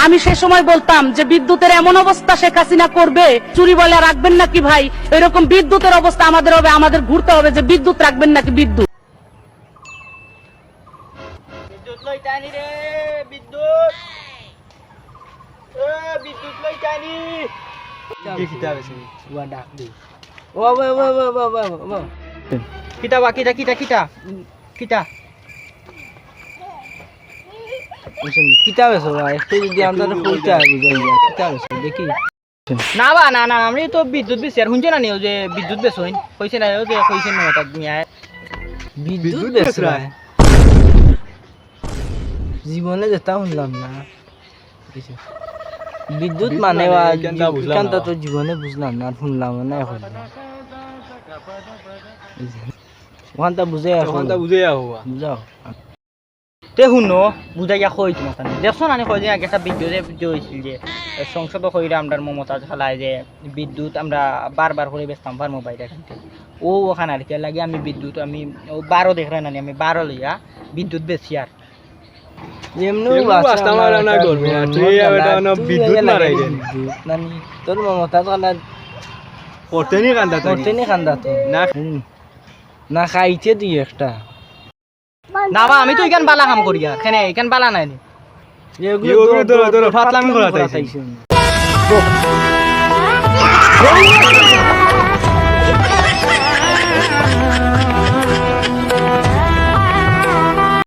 আমি সে সময় বলতাম যে বিদ্যুতের এমন অবস্থা শেখ হাসিনা করবে, চুরি বলে রাখবেন নাকি ভাই, এরকম বিদ্যুতের অবস্থা আমাদের হবে, আমাদের ঘুরতে হবে যে বিদ্যুৎ রাখবেন নাকি বিদ্যুৎ। বিদ্যুৎ লই টানি রে, বিদ্যুৎ বিদ্যুৎ লই টানি কিটা আছে ওয়া ডাক দি ও কিটা বা কিটা কিটা কিটা কিটা কিটা বেছো একটু যদি আমরা কইতে বুঝাই কিটা বেছো দেখি না বা না না আমি তো বিদ্যুৎ বেছি আর শুনছ না নিও যে বিদ্যুৎ বেছোইন কইছে না যে কইছে না ওটা তুমি বিদ্যুৎ বেছরা জীবনে যেটা শুনলাম না বিদ্যুৎ মানে কান্তা তো জীবনে বুঝলাম না শুনলাম না এখন ওখানটা বুঝে বুঝাও তে শুনো বুঝাইয়া কই তোমার দেখছো না কই যে একটা বিদ্যুৎ হয়েছিল যে সংসদ কইরা আমরা মমতাজ খেলায় যে বিদ্যুৎ আমরা বারবার করে বেচতাম পারবো বাইরে এখান থেকে ও ওখানে আর কি লাগে আমি বিদ্যুৎ আমি 12 দেখলেন না আমি 12 লইয়া বিদ্যুৎ বেশি আর এমনি বাস্তা মারা না করবে না তুই এটা না বিদ্যুৎ মারাই দেন নানি তোর মমতা কালা করতেনি কান্দা তো না খাইতে দি একটা না বা আমি তো ইকান বালা কাম করি আর কেন ইকান বালা নাই এগুলো ধরো ফাতলামি করা চাইছি